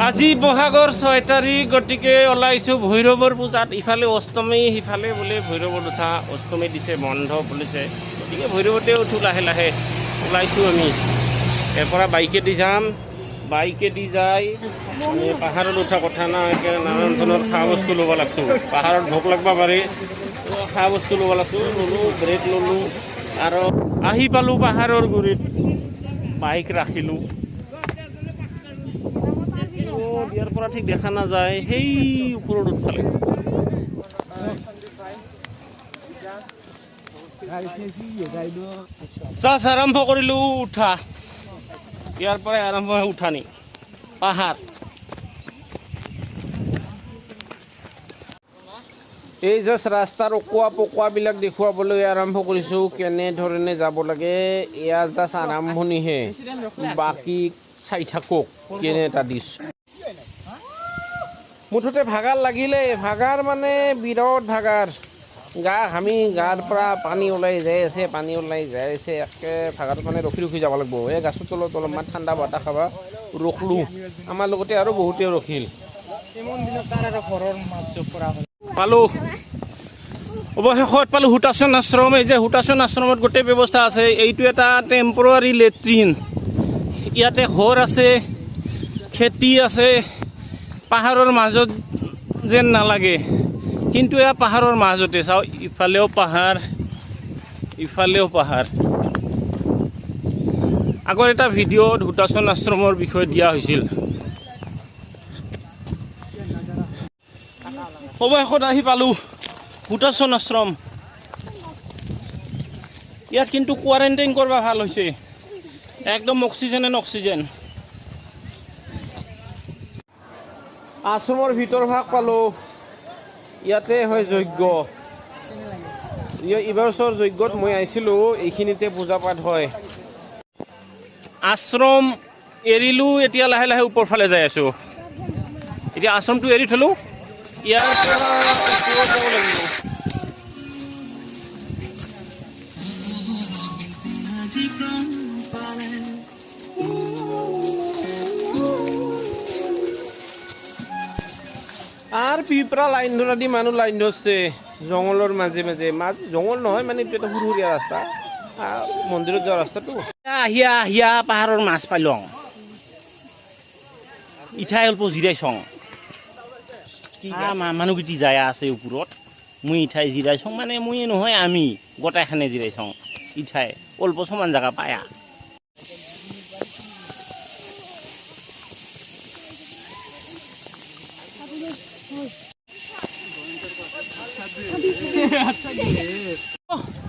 আজি বহাগৰ 6 তাৰিখ গতিকে ওলাইছোঁ ভৈৰৱৰ পূজাত ইফালে অষ্টমী সিফালে বোলে ভৈৰৱত উঠা অষ্টমী দিছে বন্ধ বুলিছে গতিকে ভৈৰৱতে উঠো লাহে লাহে ওলাইছোঁ আমি ইয়াৰ পৰা বাইকেদি যাম বাইকেদি যাই আমি পাহাৰত উঠা কথা নাই নানান ধৰণৰ খোৱা বস্তু ল'ব লাগছোঁ পাহাৰত ভোক লাগব পাৰে খোৱা বস্তু ল'ব লাগছোঁ ল'লোঁ ব্ৰেড ল'লোঁ আৰু আহি পালোঁ পাহাৰৰ গুৰিত বাইক ৰাখিলোঁ ইয়াৰ পৰা ঠিক দেখা নাযায় সেই ওপৰত উঠফালে চাচ আৰম্ভ কৰিলোঁ উঠা ইয়াৰ পৰাই আৰম্ভ হয় উঠানি পাহাৰ এই জাষ্ট ৰাস্তাৰ অকোৱা পকোৱাবিলাক দেখুৱাবলৈ আৰম্ভ কৰিছোঁ কেনেধৰণে যাব লাগে এয়া জাষ্ট আৰম্ভণিহে বাকী চাই থাকক কেনে এটা দিছোঁ মুঠতে ভাগাৰ লাগিলে ভাগাৰ মানে বিৰাট ভাগাৰ গা ঘামি গাৰ পৰা পানী ওলাই যাই আছে একে ভাগাৰত মানে ৰখি ৰখি যাব লাগিব এই গাছৰ তলত অলপমান ঠাণ্ডা বতাহ খাবা ৰখলোঁ আমাৰ লগতে আৰু বহুতে ৰখিল পালোঁ অৱশেষত পালোঁ হুতাচন আশ্ৰম এই যে হুতাচন আশ্ৰমত গোটেই ব্যৱস্থা আছে এইটো এটা টেম্পৰাৰী লেট্ৰিন ইয়াতে ঘৰ আছে খেতি আছে পাহাৰৰ মাজত যেন নালাগে কিন্তু এয়া পাহাৰৰ মাজতে চাওঁ ইফালেও পাহাৰ আগৰ এটা ভিডিঅ'ত হুতাচন আশ্ৰমৰ বিষয়ে দিয়া হৈছিল অৱশেষত আহি পালোঁ হুতাচন আশ্ৰম ইয়াত কিন্তু কোৱাৰেণ্টাইন কৰিব ভাল হৈছে একদম অক্সিজেন আশ্ৰমৰ ভিতৰ ভাগ পালোঁ ইয়াতে হয় যজ্ঞ এইবাৰ বছৰ যজ্ঞত মই আহিছিলোঁ এইখিনিতে পূজা পাঠ হয় আশ্ৰম এৰিলোঁ এতিয়া লাহে লাহে ওপৰ ফালে যাই আছোঁ এতিয়া আশ্ৰমটো এৰি থলোঁ ইয়াৰ পৰা ওপৰত যাব লাগিব আৰ পিপৰা লাইন ধৰা দি মানুহ লাইন ধৰছে জংঘলৰ মাজে জংঘল নহয় মানে এইটো এটা সুৰুসুৰীয়া ৰাস্তা মন্দিৰত যোৱা ৰাস্তাটো আহিয়া পাহাৰৰ মাছ পালোঁ ইঠাই অল্প জিৰাই চং মানুহকেইটি যায় আছে ওপৰত মই ইঠাই জিৰাই চং মানে মই নহয় আমি গোটাইখানে জিৰাই চং ইঠাই অল্প সমান জাগা পায়া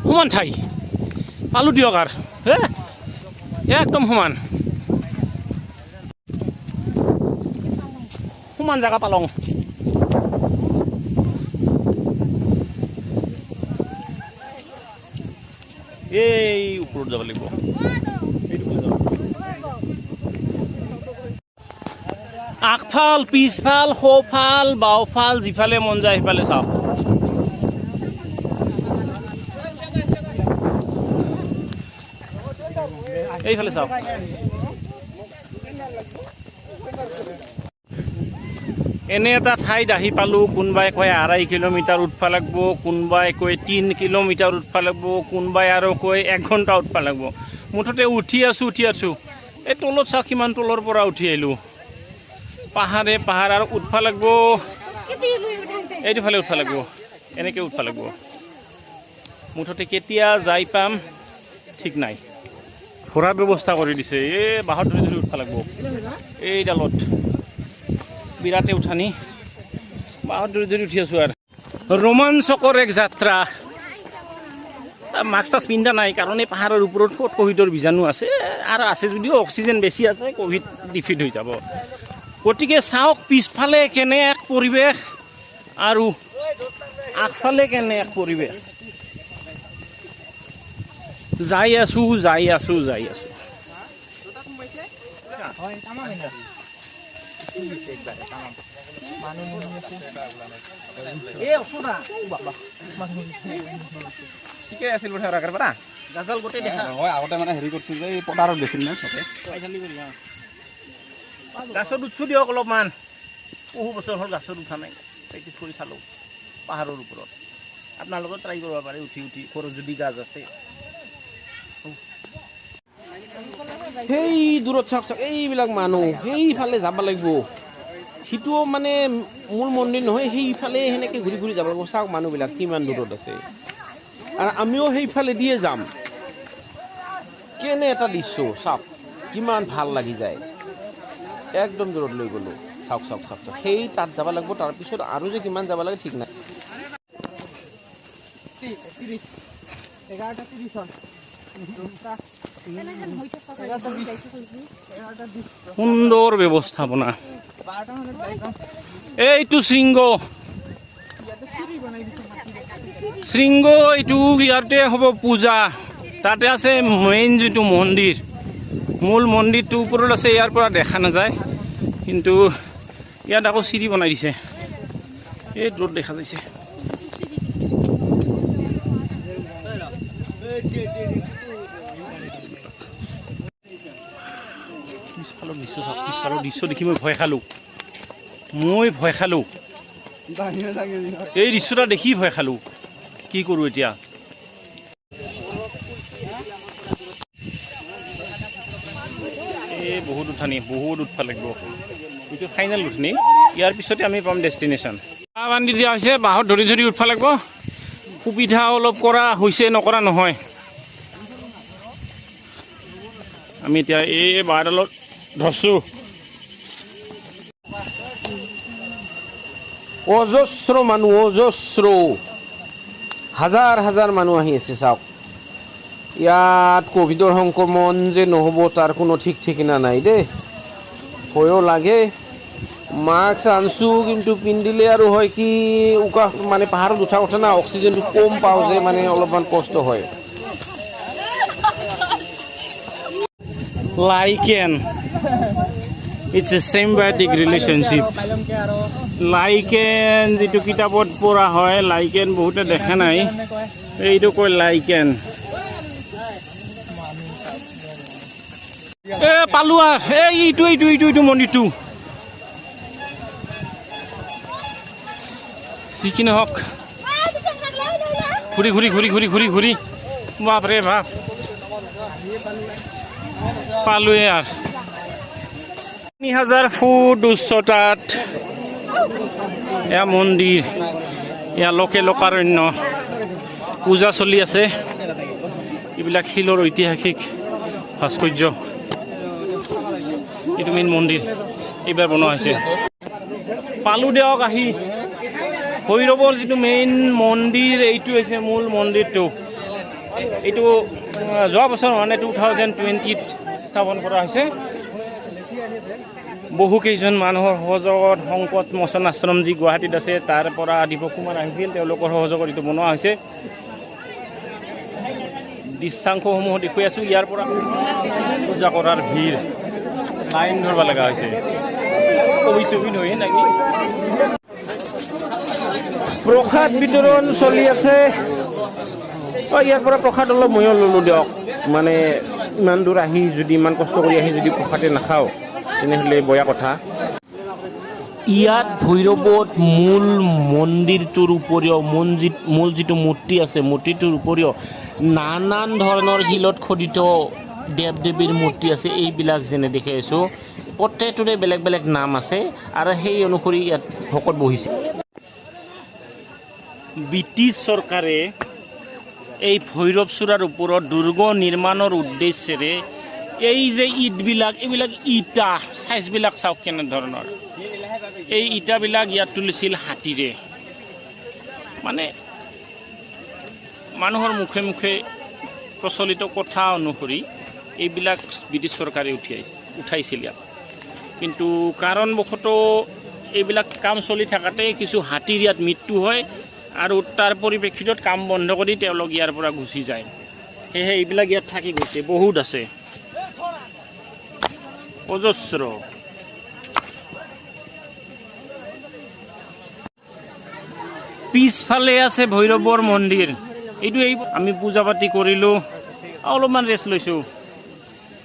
সমান ঠাই পালোঁ দিয়ক আৰু একদম সমান জাগা পালং এই ওপৰত যাব লাগিব আগফাল পিছফাল সোঁফাল বাওঁফাল যিফালে মন যায় সিফালে চাওক এইফালে চাওক এনে এটা ঠাইত আহি পালোঁ কোনোবাই কয় 2.5 কিলোমিটাৰ উঠবা লাগিব কোনোবাই কয় 3 কিলোমিটাৰ উঠবা লাগিব কোনোবাই আৰু কয় 1 ঘণ্টা উঠবা লাগিব মুঠতে উঠি আছোঁ এই তলত চাওক কিমান তলৰ পৰা উঠি আহিলোঁ পাহাৰ আৰু উঠবা লাগিব এইটো ফালে উঠবা লাগিব এনেকৈ উঠবা লাগিব মুঠতে কেতিয়া যাই পাম ঠিক নাই ঘোঁৰাৰ ব্যৱস্থা কৰি দিছে এই বাহত ধৰি উঠবা লাগিব এইডালত বিৰাটে উঠানি বাহত ধৰি উঠি আছোঁ আৰু ৰোমাঞ্চকৰ এক যাত্ৰা মাস্ক টাস্ক পিন্ধা নাই কাৰণ এই পাহাৰৰ ওপৰত ক'ত ক'ভিডৰ বীজাণু আছে আৰু আছে যদিও অক্সিজেন বেছি আছে ক'ভিড ডিফিট হৈ যাব গতিকে চাওক পিছফালে কেনে এক পৰিৱেশ আৰু আগফালে কেনে এক পৰিৱেশ যাই আছোঁ ঠিকে আছিল বোধ হয় পৰা গাজাল গোটেই দেখা হয় আগতে মানে হেৰি কৰিছিল যে এই পথাৰত বেছিল না চবে গাছত উঠছোঁ দিয়ক অলপমান বহু বছৰ হ'ল গাছত উঠা নাই প্ৰেক্টিছ কৰি চালোঁ পাহাৰৰ ওপৰত আপোনালোকে ট্ৰাই কৰিব পাৰে উঠি উঠি ঘৰত যদি গাছ আছে সেই দূৰত চাওক চাওক এইবিলাক মানুহ সেইফালে যাব লাগিব সিটোও মানে মূল মন্দিৰ নহয় সেইফালে সেনেকৈ ঘূৰি ঘূৰি যাব লাগিব চাওক মানুহবিলাক কিমান দূৰত আছে আৰু আমিও সেইফালে দিয়ে যাম কেনে এটা দৃশ্য চাওক কিমান ভাল লাগি যায় একদম দূৰত লৈ গ'লোঁ চাওক চাওক চাওক চাওক সেই তাত যাব লাগিব তাৰপিছত আৰু যে কিমান যাব লাগে ঠিক নাই সুন্দৰ ব্যৱস্থাপনা এইটো শৃংগ এইটো ইয়াতে হ'ব পূজা তাতে আছে মেইন যিটো মন্দিৰ মূল মন্দিৰটো ওপৰত আছে ইয়াৰ পৰা দেখা নাযায় কিন্তু ইয়াত আকৌ চিৰি বনাই দিছে এই দূৰত দেখা যাইছে পিছফালৰ দৃশ্য চাওক পিছফালৰ দৃশ্য দেখি মই ভয় খালোঁ এই দৃশ্যটা দেখি ভয় খালোঁ কি কৰোঁ এতিয়া এই বহুত উঠানি বহুত উঠবা লাগিব এইটো ফাইনেল উঠনি ইয়াৰ পিছতে আমি পাম ডেষ্টিনেশ্যন বাঁহ বান্ধি দিয়া হৈছে বাঁহত ধৰি ধৰি উঠবা লাগিব সুবিধা অলপ কৰা হৈছে নকৰা নহয় আমি এতিয়া এই বাঁহডালত ধৰছোঁ অজস্ৰ মানুহ হাজাৰ হাজাৰ মানুহ আহি আছে চাওক ইয়াত ক'ভিডৰ সংক্ৰমণ যে নহ'ব তাৰ কোনো ঠিক ঠিকনা নাই দেই ভয়ো লাগে মাস্ক আনছোঁ কিন্তু পিন্ধিলে আৰু হয় কি উশাহ মানে পাহাৰত উঠা কথা না অক্সিজেনটো কম পাওঁ যে মানে অলপমান কষ্ট হয় lichen it's a symbiotic relationship lichen যিটো কিতাপত পঢ়া হয় লাইকেন বহুতে দেখা নাই এইটো কয় লাইকেন পালোঁ এইটো মন্দিৰটো যি কি নহওক ঘূৰি বাপৰে বাপ পালোৱে আৰু 3000 ফুট উচ্চতাত এয়া মন্দিৰ এয়া লোকাৰণ্য পূজা চলি আছে এইবিলাক শিলৰ ঐতিহাসিক ভাস্কৰ্য এইটো মেইন মন্দিৰ এইবাৰ বনোৱা হৈছে পালোঁ দিয়ক আহি ভৈৰৱৰ যিটো মেইন মন্দিৰ এইটো হৈছে মূল মন্দিৰটো এইটো যোৱা বছৰ মানে 2020ত স্থাপন কৰা হৈছে বহুকেইজন মানুহৰ সহযোগত সংকট মোচন আশ্ৰম যি গুৱাহাটীত আছে তাৰ পৰা দীপক কুমাৰ আহিছিল তেওঁলোকৰ সহযোগত এইটো বনোৱা হৈছে দৃশ্যাংশসমূহ দেখুৱাই আছোঁ ইয়াৰ পৰা পূজা কৰাৰ ভিৰ লাইন ধৰিব লগা হৈছে ছবি নহয় নেকি প্ৰসাদ বিতৰণ চলি আছে ইয়াৰ পৰা প্ৰসাদ অলপ ময়ো ল'লোঁ দিয়ক মানে ইমান দূৰ আহি যদি ইমান কষ্ট কৰি আহি যদি প্ৰসাদে নাখাওঁ তেনেহ'লে বেয়া কথা ইয়াত ভৈৰৱত মূল মন্দিৰটোৰ উপৰিও মূল যিটো মূৰ্তি আছে মূৰ্তিটোৰ উপৰিও নানান ধৰণৰ শিলত খোদিত দেৱ দেৱীৰ মূৰ্তি আছে এইবিলাক যেনে দেখি আছোঁ প্ৰত্যেকটোৰে বেলেগ বেলেগ নাম আছে আৰু সেই অনুসৰি ইয়াত ভকত বহিছে ব্ৰিটিছ চৰকাৰে এই ভৈৰৱচূড়াৰ ওপৰত দুৰ্গ নিৰ্মাণৰ উদ্দেশ্যেৰে এই যে এইবিলাক ইটা চাইজবিলাক চাওক কেনেধৰণৰ এই ইটাবিলাক ইয়াত তুলিছিল হাতীৰে মানে মানুহৰ মুখে মুখে প্ৰচলিত কথা অনুসৰি এইবিলাক ব্ৰিটিছ চৰকাৰে উঠাইছিল ইয়াত কিন্তু কাৰণবশতঃ এইবিলাক কাম চলি থাকাতে কিছু হাতীৰ ইয়াত মৃত্যু হয় আৰু তাৰ পৰিপ্ৰেক্ষিতত কাম বন্ধ কৰি তেওঁলোক ইয়াৰ পৰা গুচি যায় সেয়েহে এইবিলাক ইয়াত থাকি গৈছে বহুত আছে অজস্ৰ পিছফালে আছে ভৈৰৱৰ মন্দিৰ এইটো আমি পূজা পাতি কৰিলোঁ অলপমান ৰেষ্ট লৈছোঁ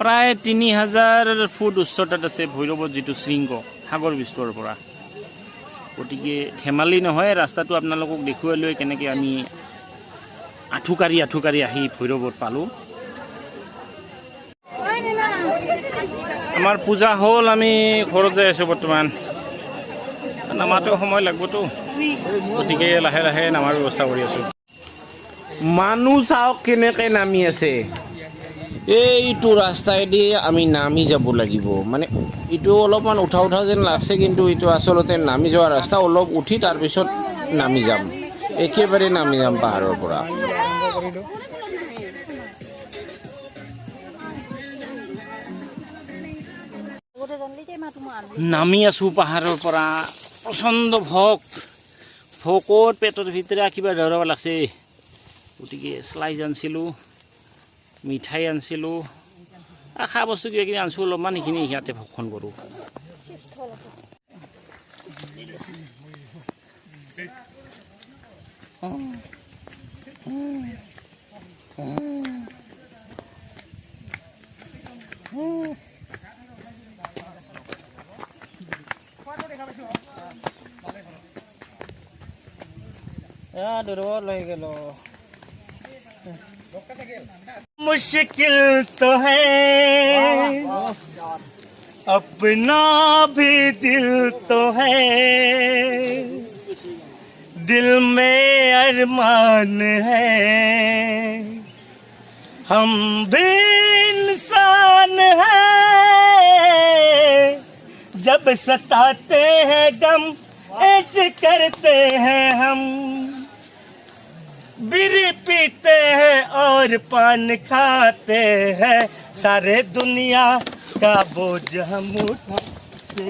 প্ৰায় 3000 ফুট উচ্চতাত আছে ভৈৰৱত যিটো শৃংগ সাগৰ বিস্তৰ পৰা। গতিকে ধেমালি নহয়, ৰাস্তাটো আপোনালোকক দেখুৱাই লৈ কেনেকৈ আমি আঁঠুকাৰি আহি ভৈৰৱত পালোঁ। আমাৰ পূজা হ'ল, আমি ঘৰত যাই আছোঁ বৰ্তমান। নামাতো সময় লাগবতো, গতিকে লাহে লাহে নামাৰ ব্যৱস্থা কৰি আছোঁ। মানুহ চাওক কেনেকৈ নামি আছে। এইটো ৰাস্তাইদি আমি নামি যাব লাগিব। মানে এইটো অলপমান উঠা যেন লাগছে, কিন্তু এইটো আচলতে নামি যোৱা ৰাস্তা। অলপ উঠি তাৰপিছত নামি যাম, একেবাৰে নামি যাম পাহাৰৰ পৰা। নামি আছোঁ পাহাৰৰ পৰা। প্ৰচণ্ড ভোকত পেটৰ ভিতৰে কিবা ধৰব লাগছে। গতিকে স্লাইজ আনিছিলোঁ, মিঠাই আনিছিলোঁ, খা বস্তু কিবা কিবি আনিছোঁ অলপমান, সেইখিনি ইয়াতে ভক্ষণ কৰোঁ। मुश्किल तो है अपना भी दिल तो है, दिल में अरमान है, हम भी इंसान हैं। जब सताते हैं गम ऐसे करते हैं हम, बीड़ी पीते हैं और पान खाते हैं, सारे दुनिया का बोझ हम उठाते